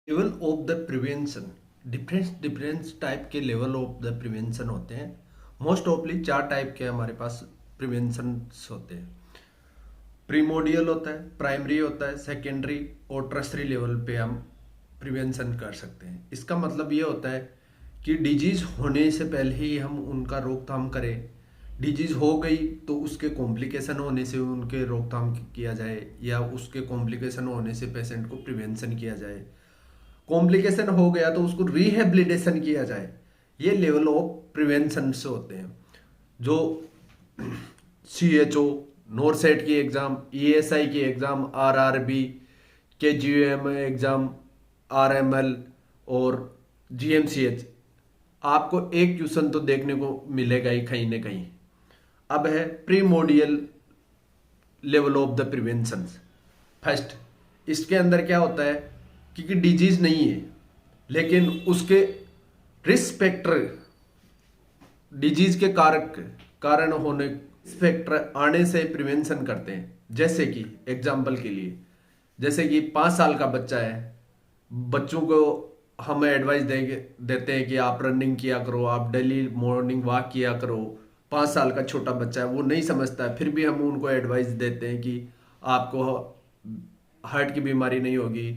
Level of the prevention. Difference difference type के level of the prevention होते हैं। Most ऑफली चार टाइप के हमारे पास प्रिवेंशन होते हैं। प्रीमोडियल होता है, प्राइमरी होता है, सेकेंडरी और टर्सरी लेवल पे हम प्रिवेंशन कर सकते हैं। इसका मतलब ये होता है कि डिजीज होने से पहले ही हम उनका रोकथाम करें। डिजीज हो गई तो उसके कॉम्प्लिकेशन होने से उनके रोकथाम किया जाए, या उसके कॉम्प्लिकेशन होने से पेशेंट को प्रिवेंशन किया जाए। कॉम्प्लिकेशन हो गया तो उसको रिहेबिलिटेशन किया जाए। ये लेवल ऑफ प्रिवेंशन से होते हैं। जो CHO, नोरसेट की एग्जाम, ESI की exam, RRB, KGM exam, RML और GMCH, आपको एक क्वेश्चन तो देखने को मिलेगा ही कहीं ना कहीं। अब है primordial level of the prevention. First, इसके अंदर क्या होता है, क्योंकि डिजीज नहीं है लेकिन उसके रिस्क फैक्टर, डिजीज के कारक कारण होने फैक्टर आने से प्रिवेंशन करते हैं। जैसे कि एग्जाम्पल के लिए, जैसे कि 5 साल का बच्चा है, बच्चों को हम एडवाइस देते हैं कि आप रनिंग किया करो, आप डेली मॉर्निंग वॉक किया करो। 5 साल का छोटा बच्चा है, वो नहीं समझता है, फिर भी हम उनको एडवाइस देते हैं कि आपको हार्ट की बीमारी नहीं होगी,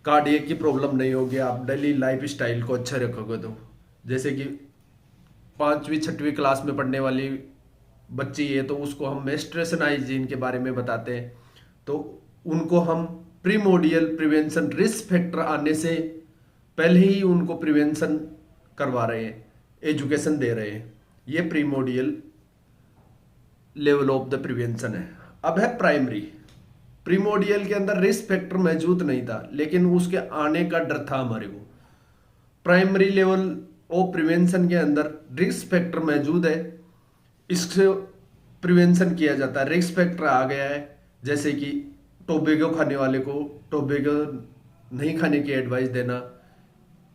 कार्डियक की प्रॉब्लम नहीं होगी, आप डेली लाइफ स्टाइल को अच्छा रखोगे तो। जैसे कि 5वीं 6वीं क्लास में पढ़ने वाली बच्ची है तो उसको हम मेंस्ट्रुएशन हाइजीन के बारे में बताते हैं। तो उनको हम प्रीमोडियल प्रिवेंशन, रिस्क फैक्टर आने से पहले ही उनको प्रिवेंशन करवा रहे हैं, एजुकेशन दे रहे हैं। ये primordial level of the prevention है। अब है प्राइमरी। प्रीमोडियल के अंदर रिस्क फैक्टर मौजूद नहीं था लेकिन उसके आने का डर था हमारे को। प्राइमरी लेवल ऑफ प्रिवेंशन के अंदर रिस्क फैक्टर मौजूद है, इससे प्रिवेंशन किया जाता है। रिस्क फैक्टर आ गया है, जैसे कि टोबैको खाने वाले को टोबैको नहीं खाने की एडवाइस देना,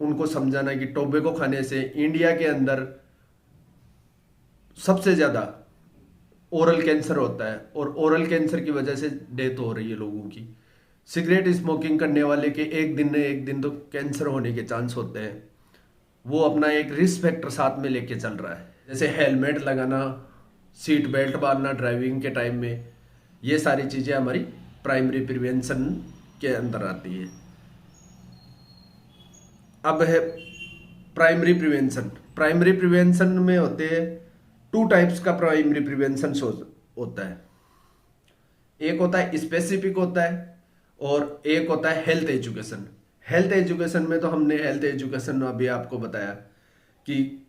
उनको समझाना कि टोबैको खाने से इंडिया के अंदर सबसे ज़्यादा ओरल कैंसर होता है और ओरल कैंसर की वजह से डेथ हो रही है लोगों की। सिगरेट स्मोकिंग करने वाले के एक दिन न एक दिन तो कैंसर होने के चांस होते हैं। वो अपना एक रिस्क फैक्टर साथ में लेके चल रहा है, जैसे हेलमेट लगाना, सीट बेल्ट बांधना ड्राइविंग के टाइम में। ये सारी चीज़ें हमारी प्राइमरी प्रिवेंशन के अंदर आती है। अब है प्राइमरी प्रिवेंशन। प्राइमरी प्रिवेंशन में होते हैं 2 टाइप्स का प्राइमरी प्रिवेंशन होता है। एक होता है स्पेसिफिक होता है और एक होता है हेल्थ एजुकेशन। हेल्थ एजुकेशन में तो हमने हेल्थ एजुकेशन अभी आपको बताया कि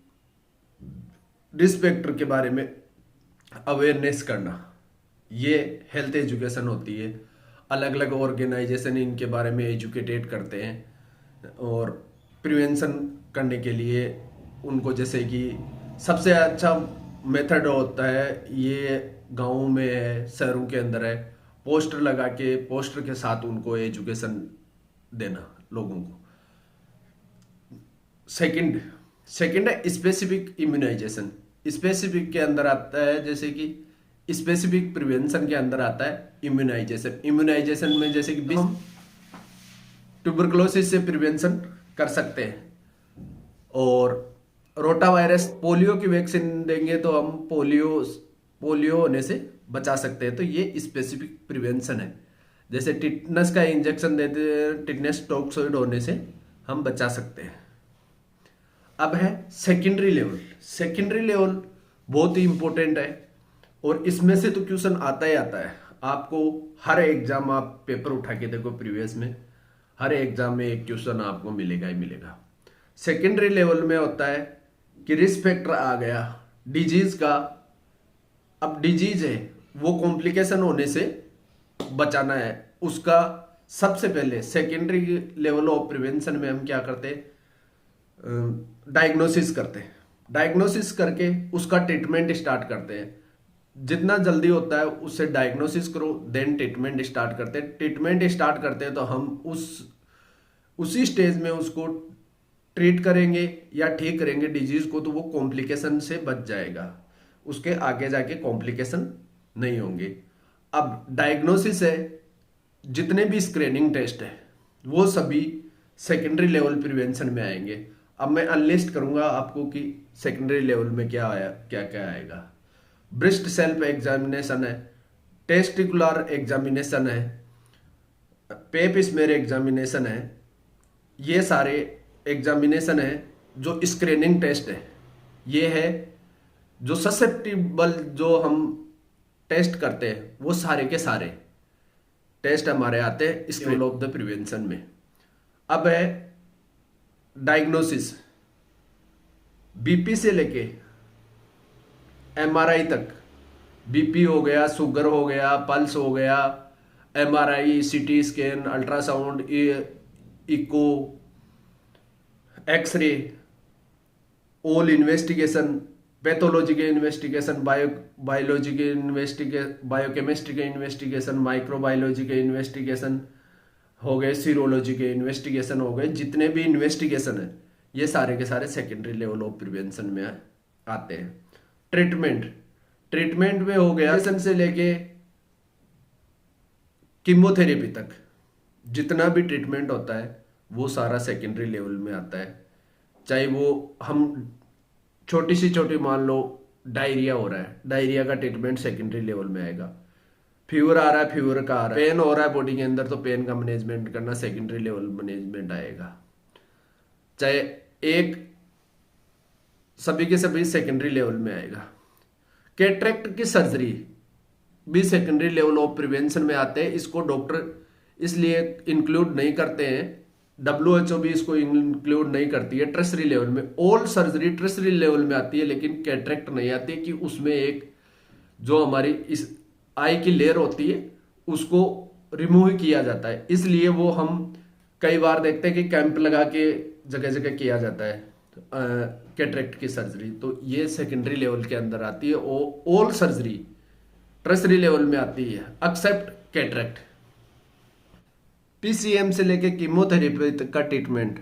रिस्क फैक्टर के बारे में अवेयरनेस करना, ये हेल्थ एजुकेशन होती है। अलग अलग ऑर्गेनाइजेशन इनके बारे में एजुकेटेड करते हैं और प्रिवेंशन करने के लिए उनको, जैसे कि सबसे अच्छा मेथड होता है ये गाँव में है, शहरों के अंदर है, पोस्टर लगा के पोस्टर के साथ उनको एजुकेशन देना लोगों को। सेकंड सेकंड है स्पेसिफिक इम्यूनाइजेशन। स्पेसिफिक के अंदर आता है, जैसे कि स्पेसिफिक प्रिवेंशन के अंदर आता है इम्यूनाइजेशन। इम्यूनाइजेशन में जैसे कि हम ट्यूबरकुलोसिस से प्रिवेंशन कर सकते हैं, और रोटा वायरस, पोलियो की वैक्सीन देंगे तो हम पोलियो होने से बचा सकते हैं। तो ये स्पेसिफिक प्रिवेंशन है। जैसे टिटनस का इंजेक्शन देते हैं, टिटनस टॉक्सोइड होने से हम बचा सकते हैं। अब है सेकेंडरी लेवल। सेकेंडरी लेवल बहुत ही इंपॉर्टेंट है और इसमें से तो क्वेश्चन आता ही आता है। आपको हर एग्जाम, आप पेपर उठा के देखो प्रीवियस में, हर एग्जाम में एक क्वेश्चन आपको मिलेगा ही मिलेगा। सेकेंडरी लेवल में होता है कि रिस्क फैक्टर आ गया डिजीज का। अब डिजीज है, वो कॉम्प्लिकेशन होने से बचाना है। उसका सबसे पहले सेकेंडरी लेवल ऑफ प्रिवेंशन में हम क्या करते हैं, डायग्नोसिस करते हैं। डायग्नोसिस करके उसका ट्रीटमेंट स्टार्ट करते हैं। जितना जल्दी होता है उससे डायग्नोसिस करो, देन ट्रीटमेंट स्टार्ट करते हैं। ट्रीटमेंट स्टार्ट करते हैं तो हम उसी स्टेज में उसको ट्रीट करेंगे या ठीक करेंगे डिजीज को, तो वो कॉम्प्लिकेशन से बच जाएगा, उसके आगे जाके कॉम्प्लिकेशन नहीं होंगे। अब डायग्नोसिस है, जितने भी स्क्रीनिंग टेस्ट है वो सभी सेकेंडरी लेवल प्रिवेंशन में आएंगे। अब मैं अनलिस्ट करूंगा आपको कि सेकेंडरी लेवल में क्या आया, क्या क्या आएगा। ब्रेस्ट सेल्फ एग्जामिनेशन है, टेस्टिकुलर एग्जामिनेशन है, पेप स्मेयर एग्जामिनेशन है। ये सारे एग्जामिनेशन है जो स्क्रीनिंग टेस्ट है। ये है जो ससेप्टिबल जो हम टेस्ट करते हैं, वो सारे के सारे टेस्ट हमारे आते हैं स्केल ऑफ द प्रिवेंशन में। अब है डायग्नोसिस, बीपी से लेके एमआरआई तक। बीपी हो गया, शुगर हो गया, पल्स हो गया, MRI, CT scan, ultrasound, echo, x-ray, all investigation, pathology के इन्वेस्टिगेशन, बायोलॉजी के बायोकेमिस्ट्री के इन्वेस्टिगेशन, माइक्रोबायोलॉजी के इन्वेस्टिगेशन हो गए, सीरोलॉजी के इन्वेस्टिगेशन हो गए। जितने भी इन्वेस्टिगेशन है ये सारे के सारे सेकेंडरी लेवल ऑफ प्रिवेंशन में आते हैं। ट्रीटमेंट में हो गया से लेके कीमोथेरेपी तक जितना भी ट्रीटमेंट होता है वो सारा सेकेंडरी लेवल में आता है। चाहे वो हम छोटी सी छोटी, मान लो डायरिया हो रहा है, डायरिया का ट्रीटमेंट सेकेंडरी लेवल में आएगा। फीवर आ रहा है, फीवर का आ रहा है, पेन हो रहा है बॉडी के अंदर, तो पेन का मैनेजमेंट करना सेकेंडरी लेवल मैनेजमेंट आएगा। चाहे एक, सभी के सभी सेकेंडरी लेवल में आएगा। कैटरेक्ट की सर्जरी भी सेकेंडरी लेवल ऑफ प्रिवेंशन में आते हैं। इसको डॉक्टर इसलिए इंक्लूड नहीं करते हैं, WHO भी इसको इंक्लूड नहीं करती है टर्सरी लेवल में। ऑल सर्जरी टर्सरी लेवल में आती है, लेकिन कैटरेक्ट नहीं आती कि उसमें एक जो हमारी इस आई की लेयर होती है उसको रिमूव किया जाता है। इसलिए वो हम कई बार देखते हैं कि कैंप लगा के जगह जगह किया जाता है कैटरेक्ट की सर्जरी। तो ये सेकेंडरी लेवल के अंदर आती है। ऑल सर्जरी टर्सरी लेवल में आती है एक्सेप्ट कैटरेक्ट। PCM से लेके कीमोथेरेपी तक का ट्रीटमेंट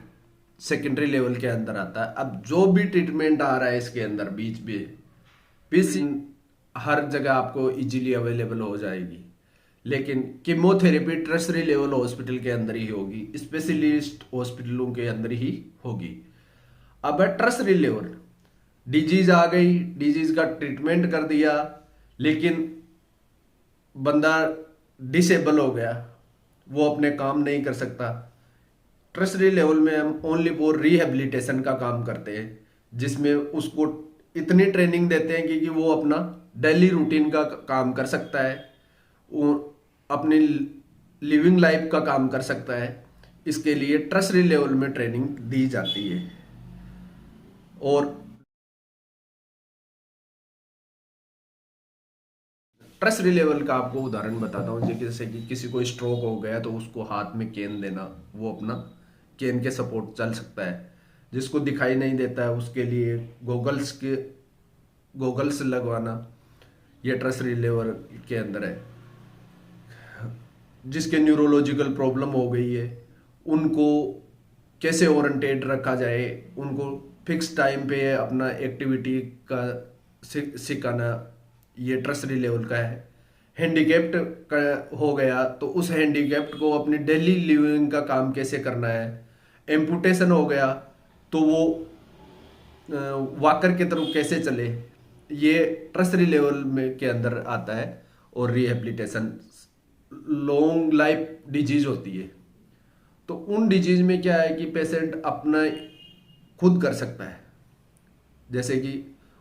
सेकेंडरी लेवल के अंदर आता है। अब जो भी ट्रीटमेंट आ रहा है इसके अंदर बीच में, PCM हर जगह आपको इजीली अवेलेबल हो जाएगी, लेकिन कीमोथेरेपी टर्सरी लेवल हॉस्पिटल के अंदर ही होगी, स्पेशलिस्ट हॉस्पिटलों के अंदर ही होगी। अब है टर्सरी लेवल, डिजीज आ गई, डिजीज का ट्रीटमेंट कर दिया, लेकिन बंदा डिसेबल हो गया, वो अपने काम नहीं कर सकता। टर्सरी लेवल में हम ओनली फॉर रिहेबिलिटेशन का काम करते हैं, जिसमें उसको इतनी ट्रेनिंग देते हैं कि वो अपना डेली रूटीन का काम कर सकता है, वो अपनी लिविंग लाइफ का काम कर सकता है। इसके लिए टर्सरी लेवल में ट्रेनिंग दी जाती है। और टर्सरी लेवल का आपको उदाहरण बताता हूँ, जैसे कि किसी को स्ट्रोक हो गया तो उसको हाथ में केन देना, वो अपना केन के सपोर्ट चल सकता है। जिसको दिखाई नहीं देता है उसके लिए गोगल्स लगवाना, ये टर्सरी लेवल के अंदर है। जिसके न्यूरोलॉजिकल प्रॉब्लम हो गई है उनको कैसे ओरिएंटेड रखा जाए, उनको फिक्स टाइम पे अपना एक्टिविटी का सिखाना, ये टर्सरी लेवल का है। हैंडीकैप्ड हो गया तो उस हैंडीकैप्ड को अपनी डेली लिविंग का काम कैसे करना है। एम्पुटेशन हो गया तो वो वॉकर के तरफ कैसे चले, ये टर्सरी लेवल में के अंदर आता है। और रिहेबिलिटेशन लॉन्ग लाइफ डिजीज होती है, तो उन डिजीज में क्या है कि पेशेंट अपना खुद कर सकता है। जैसे कि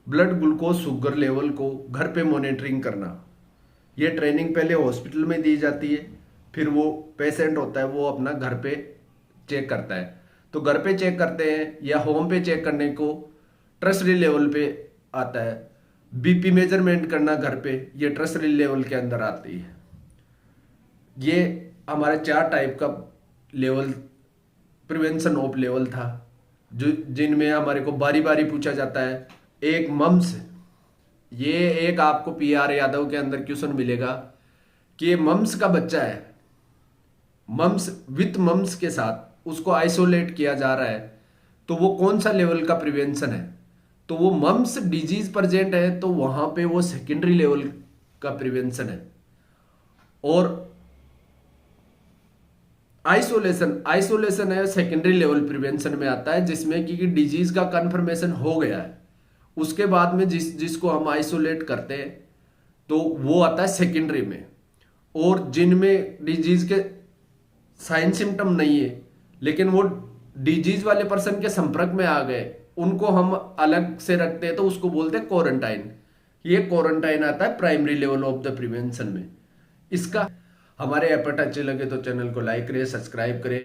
ब्लड ग्लूकोज शुगर लेवल को घर पे मॉनिटरिंग करना, ये ट्रेनिंग पहले हॉस्पिटल में दी जाती है, फिर वो पेशेंट होता है वो अपना घर पे चेक करता है। तो घर पे चेक करते हैं या होम पे चेक करने को टर्सरी लेवल पे आता है। बीपी मेजरमेंट करना घर पे, ये टर्सरी लेवल के अंदर आती है। ये हमारे 4 टाइप का लेवल प्रिवेंशन ऑफ लेवल था, जो जिनमें हमारे को बारी बारी पूछा जाता है। एक मम्स, ये एक आपको PR यादव के अंदर क्वेश्चन मिलेगा कि ये मम्स का बच्चा है, मम्स विथ मम्स के साथ उसको आइसोलेट किया जा रहा है, तो वो कौन सा लेवल का प्रिवेंशन है। तो वो मम्स डिजीज प्रेजेंट है तो वहां पे वो सेकेंडरी लेवल का प्रिवेंशन है। और आइसोलेशन आइसोलेशन है सेकेंडरी लेवल प्रिवेंशन में आता है, जिसमें कि डिजीज का कंफर्मेशन हो गया है, उसके बाद में जिसको हम आइसोलेट करते हैं तो वो आता है सेकेंडरी में। और जिनमें डिजीज के साइन सिम्टम नहीं है लेकिन वो डिजीज वाले पर्सन के संपर्क में आ गए, उनको हम अलग से रखते हैं तो उसको बोलते हैं क्वारंटाइन। ये क्वारंटाइन आता है primary level of the prevention में। इसका हमारे एफर्ट अच्छे लगे तो चैनल को लाइक करें, सब्सक्राइब करें।